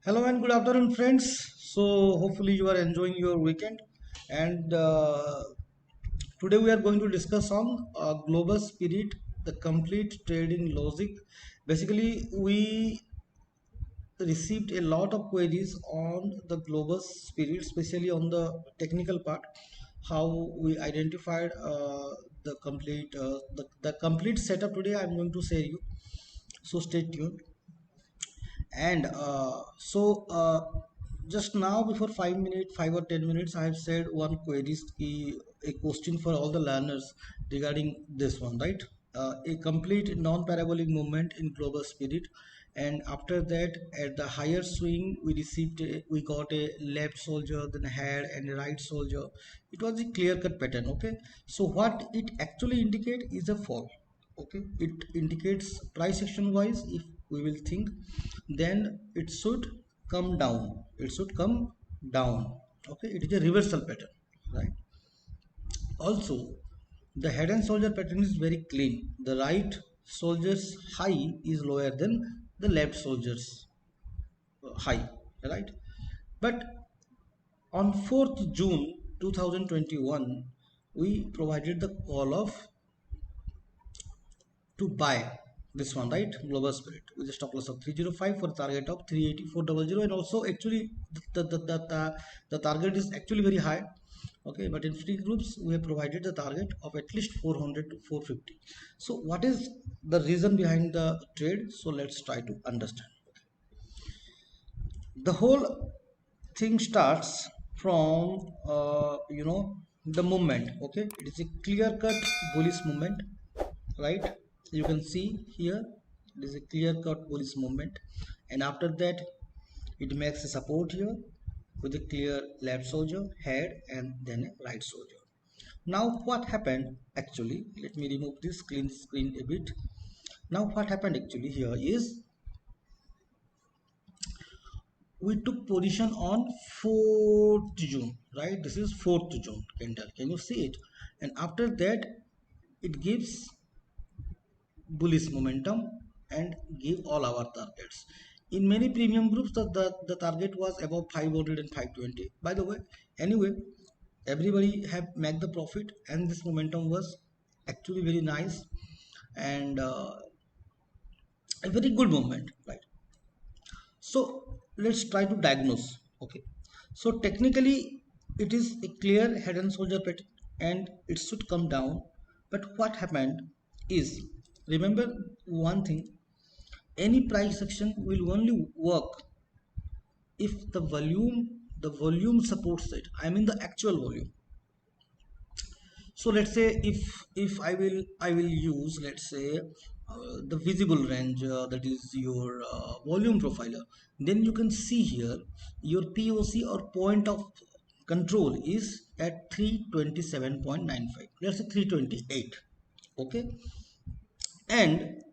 Hello and good afternoon, friends. So, hopefully, you are enjoying your weekend. And today, we are going to discuss on global spirit, the complete trading logic. Basically, we received a lot of queries on the global spirit, especially on the technical part, how we identified the complete setup. Today, I'm going to share you. So, stay tuned. And just now before 5 minutes 5 or 10 minutes I have said one queries a question for all the learners regarding this one, right? A complete non-parabolic movement in global spirit, and after that at the higher swing we got a left soldier, then a head and a right soldier. It was a clear cut pattern. Okay, so what it actually indicate is a fall. Okay, it indicates price action wise, if we will think, then it should come down, it should come down. Okay, it is a reversal pattern, right? Also, the head and shoulder pattern is very clean. The right soldier's high is lower than the left soldier's high, right? But on 4th June 2021 we provided the call of to buy this one, right? Global spirit with a stop loss of 305 for target of 384.00, and also actually the target is actually very high. Okay, but in free groups we have provided the target of at least 400 to 450. So what is the reason behind the trade? So let's try to understand. The whole thing starts from the movement. Okay, it is a clear cut bullish movement, right? You can see here it is a clear cut bullish movement, and after that it makes a support here with a clear left soldier head and then a right soldier. Now what happened actually, let me remove this clean screen a bit. Now what happened actually here is we took position on 4th June, right? This is 4th June candle, can you see it? And after that it gives bullish momentum and give all our targets. In many premium groups the target was above 500 and 520. By the way, anyway, everybody have made the profit, and this momentum was actually very nice, and a very good movement, right? So let's try to diagnose. Okay, so technically it is a clear head and shoulder pattern and it should come down. But what happened is, remember one thing, any price action will only work if the volume supports it. I mean the actual volume. So let's say if I will use, let's say, the visible range, that is your volume profiler. Then you can see here your POC or point of control is at 327.95, let's say 328. Okay, and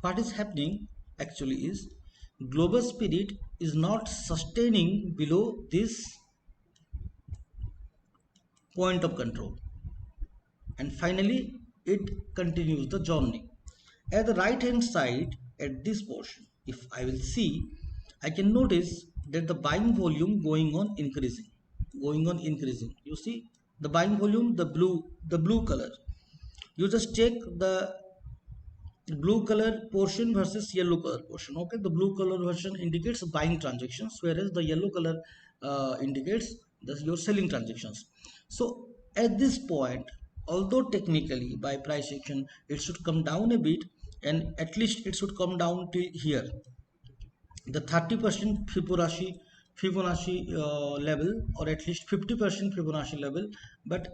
what is happening actually is global spirit is not sustaining below this point of control, and finally it continues the journey. At the right hand side, at this portion, if I will see, I can notice that the buying volume going on increasing. You see the buying volume, the blue color. You just check the blue color portion versus yellow color portion. Okay, the blue color version indicates buying transactions, whereas the yellow color indicates your selling transactions. So at this point, although technically by price action it should come down a bit, and at least it should come down to here, the 30% Fibonacci level, or at least 50% Fibonacci level. But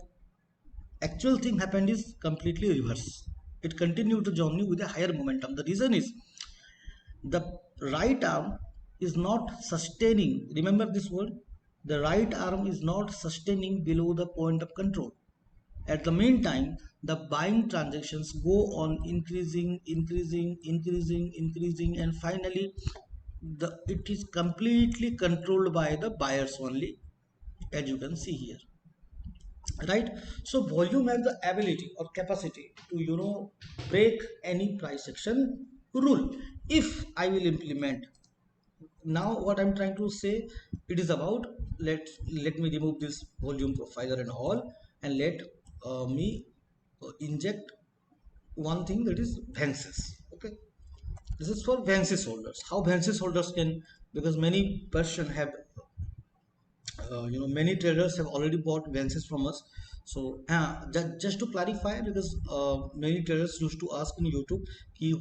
actual thing happened is completely reverse. It continued the journey with a higher momentum. The reason is the right arm is not sustaining. Remember this word, the right arm is not sustaining below the point of control. At the meantime, the buying transactions go on increasing, and finally it is completely controlled by the buyers only, as you can see here, right? So volume has the ability or capacity to break any price action rule. If I will implement now what I'm trying to say, it is about, let me remove this volume profiler and all, and let me inject one thing, that is Vensis. Okay, this is for Vensis holders. How Vensis holders can, because many person have many traders have already bought Vensis from us. So just to clarify, because many traders used to ask in YouTube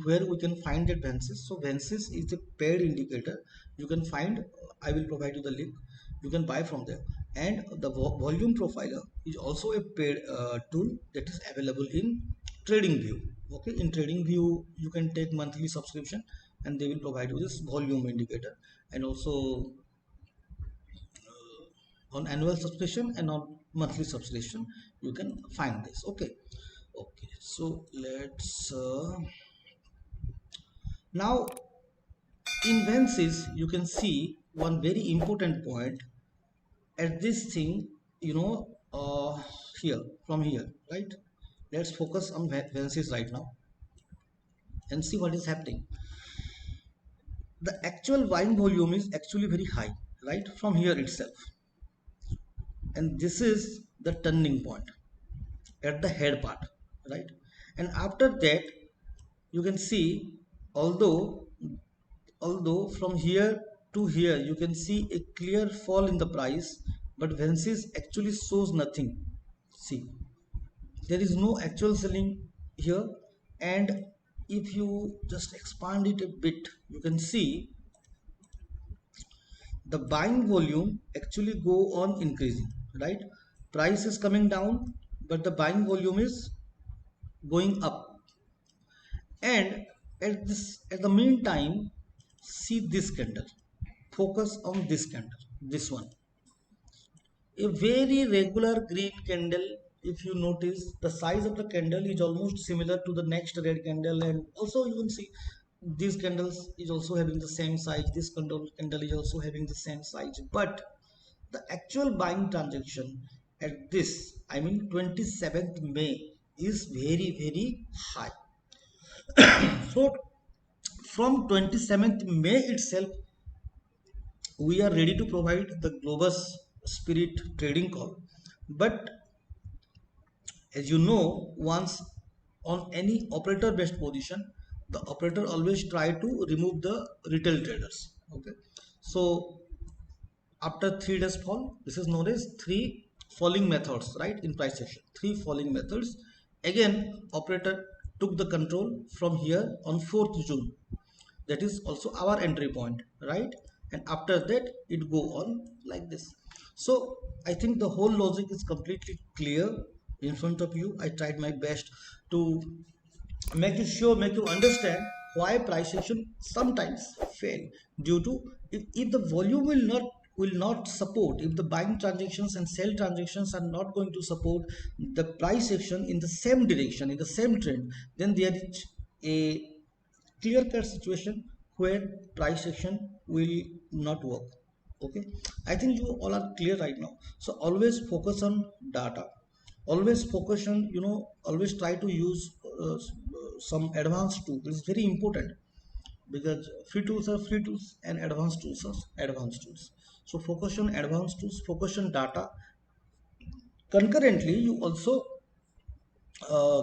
where we can find that Vensis. So Vensis is a paid indicator. You can find, I will provide you the link, you can buy from there. And the volume profiler is also a paid tool that is available in TradingView. Okay, in TradingView you can take monthly subscription, and they will provide you this volume indicator, and also on annual subscription and on monthly subscription you can find this. Okay, okay, so let's now in Vensis you can see one very important point at this thing, here, from here, right? Let's focus on Vensis right now and see what is happening. The actual buying volume is actually very high, right, from here itself, and this is the turning point at the head part, right? And after that you can see, although from here to here you can see a clear fall in the price, but Vensis actually shows nothing. See, there is no actual selling here. And if you just expand it a bit, you can see the buying volume actually go on increasing, right? Price is coming down, but the buying volume is going up. And at the meantime, see this candle, focus on this candle, this one, a very regular green candle. If you notice, the size of the candle is almost similar to the next red candle, and also you can see these candles is also having the same size, this candle is also having the same size, but the actual buying transaction at this, I mean 27th May, is very very high. So from 27th May itself, we are ready to provide the Globus Spirit trading call. But as you know, once on any operator based position, the operator always try to remove the retail traders. Okay, so after 3 days fall, this is known as three falling methods, right? In price action, three falling methods. Again, operator took the control from here on 4th June. That is also our entry point, right? And after that it go on like this. So I think the whole logic is completely clear in front of you. I tried my best to make you understand why price action sometimes fail due to, if the volume will not support, if the buying transactions and sell transactions are not going to support the price action in the same direction, in the same trend, then there is a clear cut situation where price action will not work. Okay, I think you all are clear right now. So always focus on data, always focus on, always try to use some advanced tools. It's very important, because free tools are free tools and advanced tools are advanced tools. So focus on advanced tools, focus on data. Concurrently you also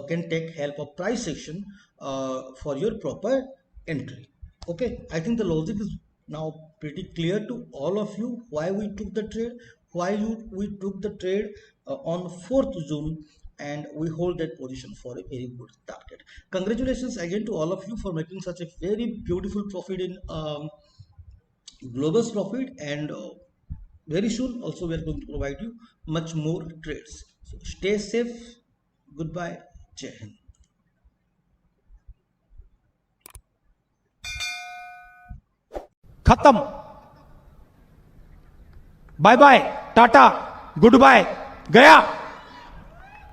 can take help of price action for your proper entry. Okay, I think the logic is now pretty clear to all of you, why we took the trade, we took the trade on 4th June, and we hold that position for a very good target. Congratulations again to all of you for making such a very beautiful profit in Globus profit, and very soon also we are going to provide you much more trades. So stay safe. Goodbye. Jai Hind. खत्म, bye bye, tata, good bye, गया।